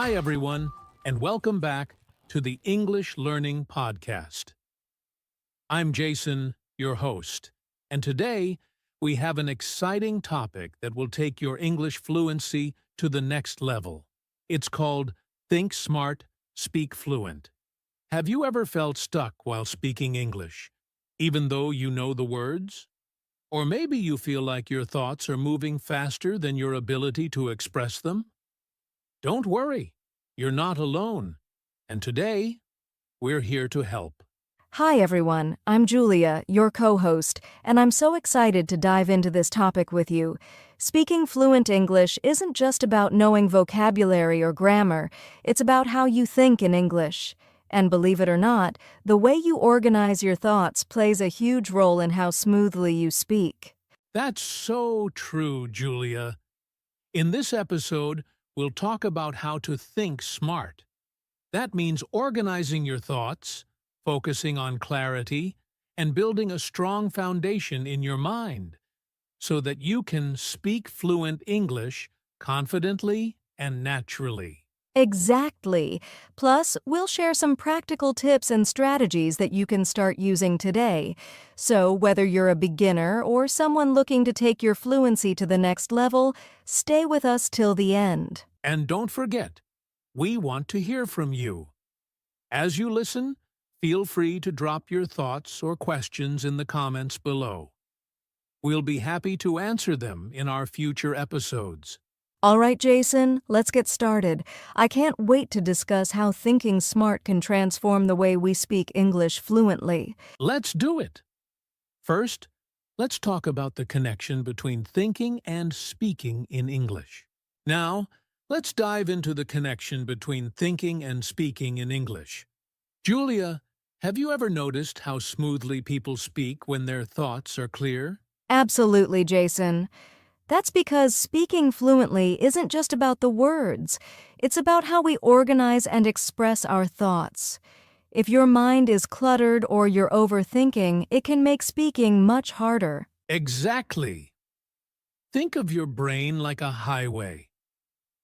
Hi, everyone, and welcome back to the English Learning Podcast. I'm Jason, your host, and today we have an exciting topic that will take your English fluency to the next level. It's called Think Smart, Speak Fluent. Have you ever felt stuck while speaking English, even though you know the words? Or maybe you feel like your thoughts are moving faster than your ability to express them? Don't worry, you're not alone, and today, we're here to help. Hi everyone, I'm Julia, your co-host, and I'm so excited to dive into this topic with you. Speaking fluent English isn't just about knowing vocabulary or grammar, it's about how you think in English. And believe it or not, the way you organize your thoughts plays a huge role in how smoothly you speak. That's so true, Julia. In this episode, we'll talk about how to think smart. That means organizing your thoughts, focusing on clarity, and building a strong foundation in your mind so that you can speak fluent English confidently and naturally. Exactly. Plus, we'll share some practical tips and strategies that you can start using today. So, whether you're a beginner or someone looking to take your fluency to the next level, stay with us till the end. And don't forget, we want to hear from you. As you listen, feel free to drop your thoughts or questions in the comments below. We'll be happy to answer them in our future episodes. All right, Jason, let's get started. I can't wait to discuss how thinking smart can transform the way we speak English fluently. Let's do it! First, let's talk about the connection between thinking and speaking in English. Now, let's dive into the connection between thinking and speaking in English. Julia, have you ever noticed how smoothly people speak when their thoughts are clear? Absolutely, Jason. That's because speaking fluently isn't just about the words. It's about how we organize and express our thoughts. If your mind is cluttered or you're overthinking, it can make speaking much harder. Exactly. Think of your brain like a highway.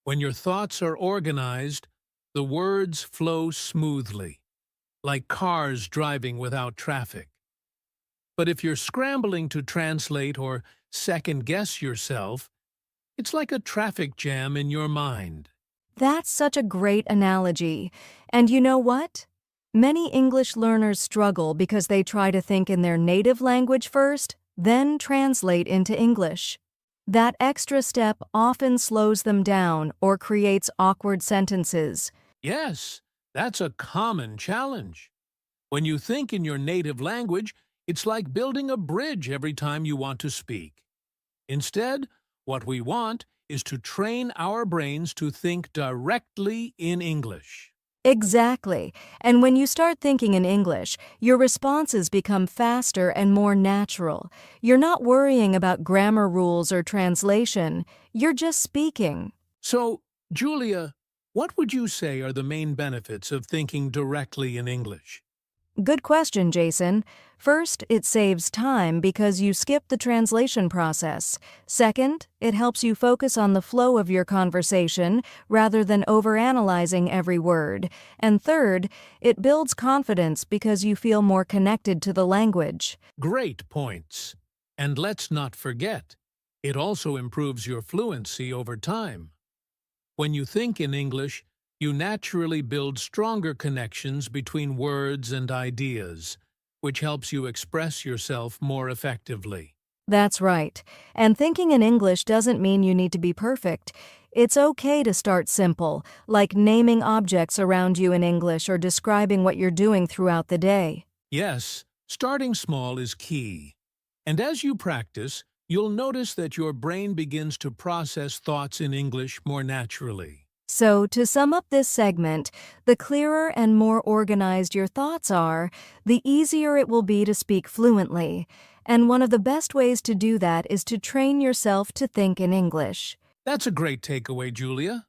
When your thoughts are organized, the words flow smoothly, like cars driving without traffic. But if you're scrambling to translate or second-guess yourself, it's like a traffic jam in your mind. That's such a great analogy. And you know what? Many English learners struggle because they try to think in their native language first, then translate into English. That extra step often slows them down or creates awkward sentences. Yes, that's a common challenge. When you think in your native language, it's like building a bridge every time you want to speak. Instead, what we want is to train our brains to think directly in English. Exactly. And when you start thinking in English, your responses become faster and more natural. You're not worrying about grammar rules or translation. You're just speaking. So, Julia, what would you say are the main benefits of thinking directly in English? Good question, Jason. First, it saves time because you skip the translation process. Second, it helps you focus on the flow of your conversation rather than overanalyzing every word. And third, it builds confidence because you feel more connected to the language. Great points. And let's not forget, it also improves your fluency over time. When you think in English, you naturally build stronger connections between words and ideas, which helps you express yourself more effectively. That's right. And thinking in English doesn't mean you need to be perfect. It's okay to start simple, like naming objects around you in English or describing what you're doing throughout the day. Yes, starting small is key. And as you practice, you'll notice that your brain begins to process thoughts in English more naturally. So, to sum up this segment, the clearer and more organized your thoughts are, the easier it will be to speak fluently. And one of the best ways to do that is to train yourself to think in English. That's a great takeaway, Julia.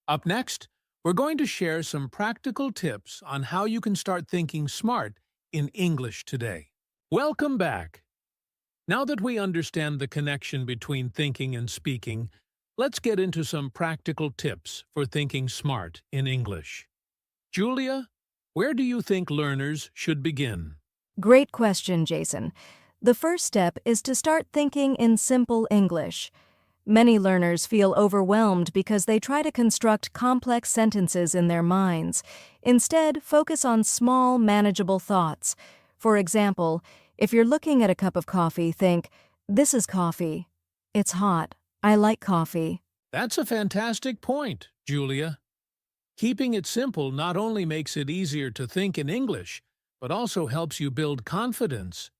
Up next, we're going to share some practical tips on how you can start thinking smart in English today. Welcome back. Now that we understand the connection between thinking and speaking, let's get into some practical tips for thinking smart in English. Julia, where do you think learners should begin? Great question, Jason. The first step is to start thinking in simple English. Many learners feel overwhelmed because they try to construct complex sentences in their minds. Instead, focus on small, manageable thoughts. For example, if you're looking at a cup of coffee, think, "This is coffee. It's hot. I like coffee." That's a fantastic point, Julia. Keeping it simple not only makes it easier to think in English, but also helps you build confidence.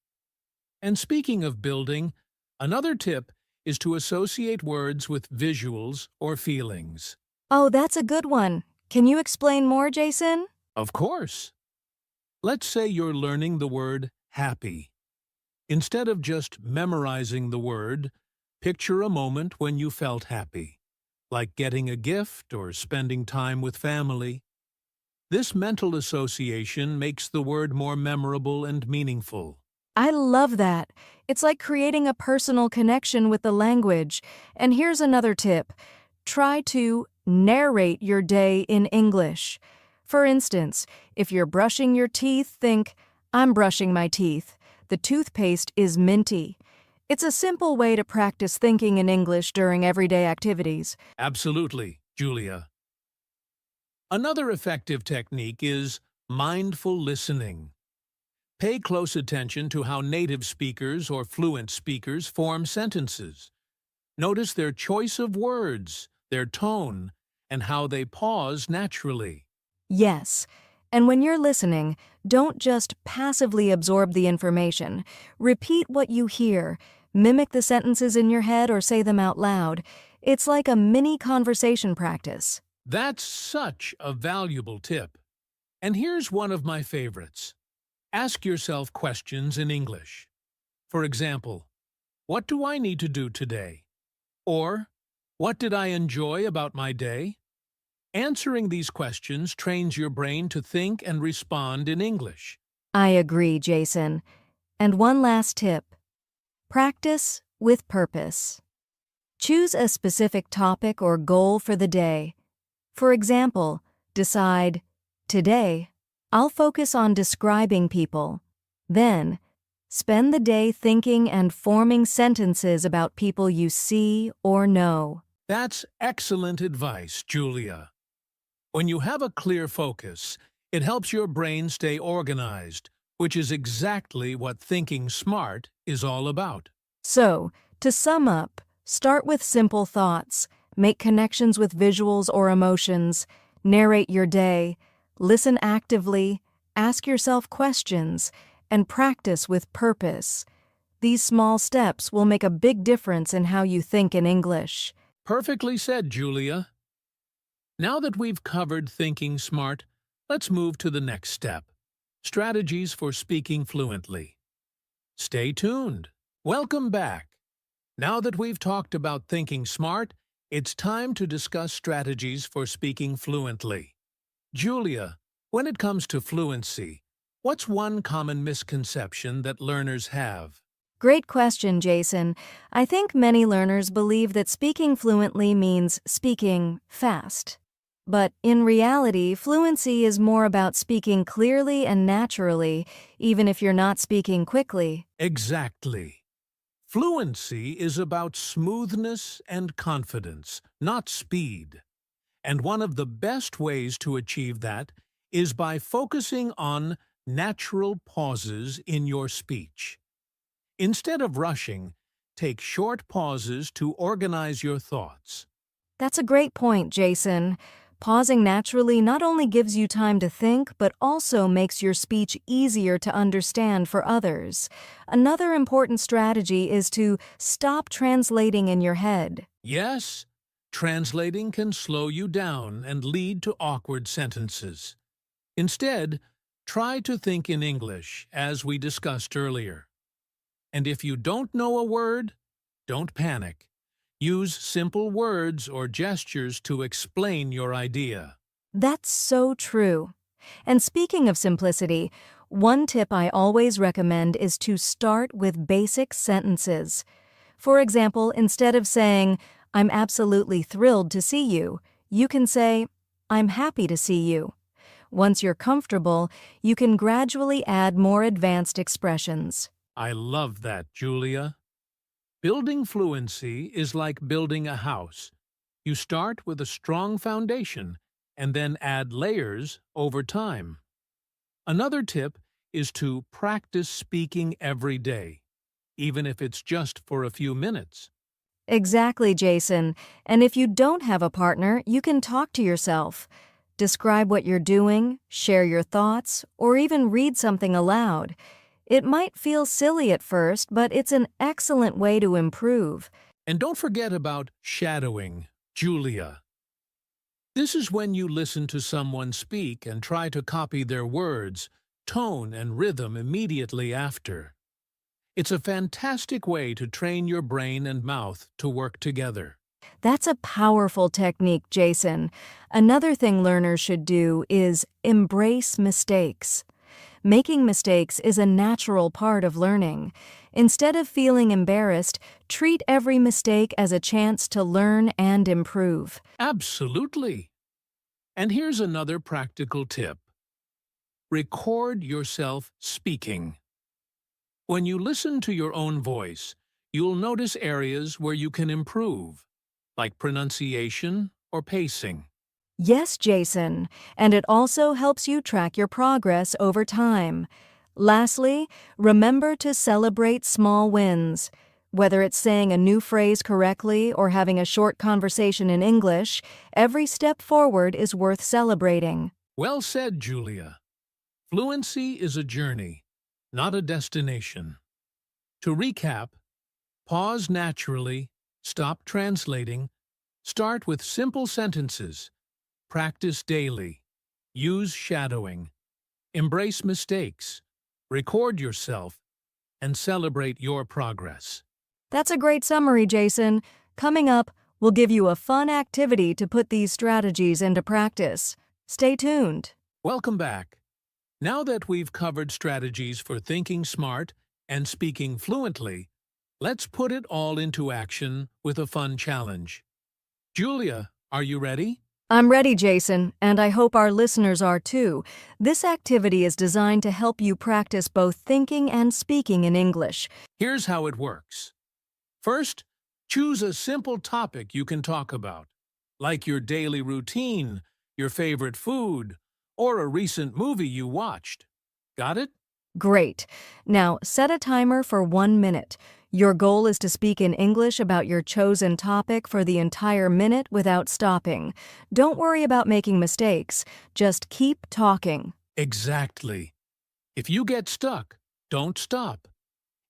And speaking of building, another tip is to associate words with visuals or feelings. Oh, that's a good one. Can you explain more, Jason? Of course. Let's say you're learning the word happy. Instead of just memorizing the word, picture a moment when you felt happy, like getting a gift or spending time with family. This mental association makes the word more memorable and meaningful. I love that. It's like creating a personal connection with the language. And here's another tip. Try to narrate your day in English. For instance, if you're brushing your teeth, think, "I'm brushing my teeth. The toothpaste is minty." It's a simple way to practice thinking in English during everyday activities. Absolutely, Julia. Another effective technique is mindful listening. Pay close attention to how native speakers or fluent speakers form sentences. Notice their choice of words, their tone, and how they pause naturally. Yes, and when you're listening, don't just passively absorb the information. Repeat what you hear. Mimic the sentences in your head or say them out loud. It's like a mini conversation practice. That's such a valuable tip. And here's one of my favorites. Ask yourself questions in English. For example, what do I need to do today? Or, what did I enjoy about my day? Answering these questions trains your brain to think and respond in English. I agree, Jason. And one last tip. Practice with purpose. Choose a specific topic or goal for the day. For example, decide, "Today, I'll focus on describing people." Then, spend the day thinking and forming sentences about people you see or know. That's excellent advice, Julia. When you have a clear focus, it helps your brain stay organized, which is exactly what thinking smart is all about. So, to sum up, start with simple thoughts, make connections with visuals or emotions, narrate your day, listen actively, ask yourself questions, and practice with purpose. These small steps will make a big difference in how you think in English. Perfectly said, Julia. Now that we've covered thinking smart, let's move to the next step: strategies for speaking fluently. Stay tuned. Welcome back. Now that we've talked about thinking smart, it's time to discuss strategies for speaking fluently. Julia, when it comes to fluency, what's one common misconception that learners have? Great question, Jason. I think many learners believe that speaking fluently means speaking fast. But in reality, fluency is more about speaking clearly and naturally, even if you're not speaking quickly. Exactly. Fluency is about smoothness and confidence, not speed. And one of the best ways to achieve that is by focusing on natural pauses in your speech. Instead of rushing, take short pauses to organize your thoughts. That's a great point, Jason. Pausing naturally not only gives you time to think, but also makes your speech easier to understand for others. Another important strategy is to stop translating in your head. Yes, translating can slow you down and lead to awkward sentences. Instead, try to think in English, as we discussed earlier. And if you don't know a word, don't panic. Use simple words or gestures to explain your idea. That's so true. And speaking of simplicity, one tip I always recommend is to start with basic sentences. For example, instead of saying, I'm absolutely thrilled to see you. You can say, I'm happy to see you. Once you're comfortable, you can gradually add more advanced expressions. I love that, Julia. Building fluency is like building a house. You start with a strong foundation and then add layers over time. Another tip is to practice speaking every day, even if it's just for a few minutes. Exactly, Jason. And if you don't have a partner, you can talk to yourself. Describe what you're doing, share your thoughts, or even read something aloud. It might feel silly at first, but it's an excellent way to improve. And don't forget about shadowing, Julia. This is when you listen to someone speak and try to copy their words, tone, and rhythm immediately after. It's a fantastic way to train your brain and mouth to work together. That's a powerful technique, Jason. Another thing learners should do is embrace mistakes. Making mistakes is a natural part of learning. Instead of feeling embarrassed, treat every mistake as a chance to learn and improve. Absolutely. And here's another practical tip. Record yourself speaking. When you listen to your own voice, you'll notice areas where you can improve, like pronunciation or pacing. Yes, Jason, and it also helps you track your progress over time. Lastly, remember to celebrate small wins. Whether it's saying a new phrase correctly or having a short conversation in English, every step forward is worth celebrating. Well said, Julia. Fluency is a journey, not a destination. To recap, pause naturally, stop translating, start with simple sentences, practice daily, use shadowing, embrace mistakes, record yourself, and celebrate your progress. That's a great summary, Jason. Coming up, we'll give you a fun activity to put these strategies into practice. Stay tuned. Welcome back. Now that we've covered strategies for thinking smart and speaking fluently, let's put it all into action with a fun challenge. Julia, are you ready? I'm ready, Jason, and I hope our listeners are too. This activity is designed to help you practice both thinking and speaking in English. Here's how it works. First, choose a simple topic you can talk about, like your daily routine, your favorite food, or a recent movie you watched. Got it? Great. Now, set a timer for 1 minute. Your goal is to speak in English about your chosen topic for the entire minute without stopping. Don't worry about making mistakes. Just keep talking. Exactly. If you get stuck, don't stop.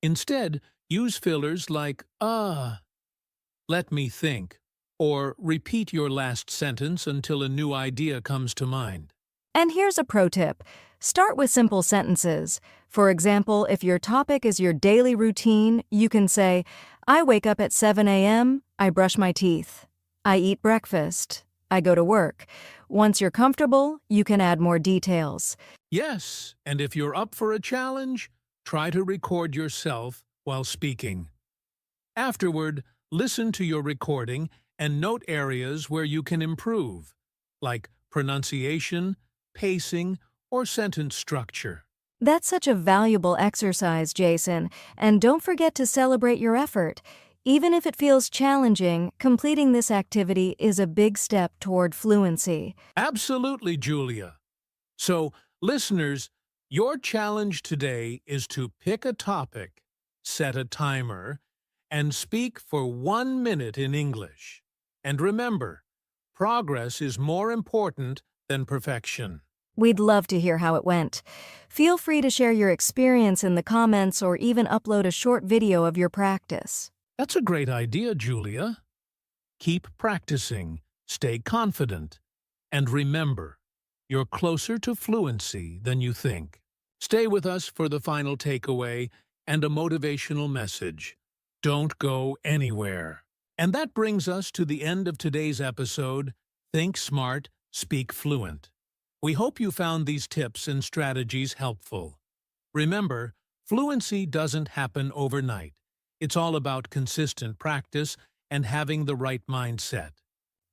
Instead, use fillers like, let me think, or repeat your last sentence until a new idea comes to mind. And here's a pro tip. Start with simple sentences. For example, if your topic is your daily routine, you can say, I wake up at 7 a.m., I brush my teeth. I eat breakfast. I go to work. Once you're comfortable, you can add more details. Yes, and if you're up for a challenge, try to record yourself while speaking. Afterward, listen to your recording and note areas where you can improve, like pronunciation, pacing, or sentence structure. That's such a valuable exercise, Jason, and don't forget to celebrate your effort. Even if it feels challenging, completing this activity is a big step toward fluency. Absolutely, Julia. So, listeners, your challenge today is to pick a topic, set a timer, and speak for 1 minute in English. And remember, progress is more important than perfection. We'd love to hear how it went. Feel free to share your experience in the comments or even upload a short video of your practice. That's a great idea, Julia. Keep practicing, stay confident, and remember, you're closer to fluency than you think. Stay with us for the final takeaway and a motivational message. Don't go anywhere. And that brings us to the end of today's episode, Think Smart, Speak Fluent. We hope you found these tips and strategies helpful. Remember, fluency doesn't happen overnight. It's all about consistent practice and having the right mindset.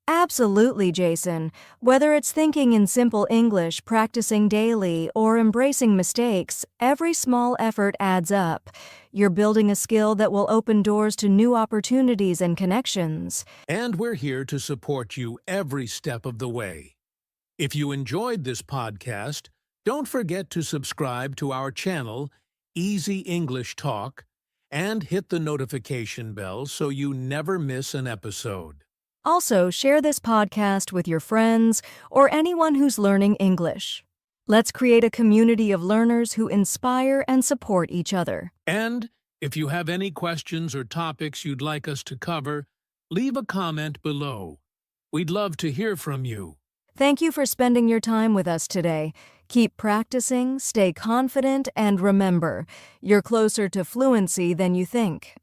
Absolutely, Jason. Whether it's thinking in simple English, practicing daily, or embracing mistakes, every small effort adds up. You're building a skill that will open doors to new opportunities and connections. And we're here to support you every step of the way. If you enjoyed this podcast, don't forget to subscribe to our channel, Easy English Talk, and hit the notification bell so you never miss an episode. Also, share this podcast with your friends or anyone who's learning English. Let's create a community of learners who inspire and support each other. And if you have any questions or topics you'd like us to cover, leave a comment below. We'd love to hear from you. Thank you for spending your time with us today. Keep practicing, stay confident, and remember, you're closer to fluency than you think.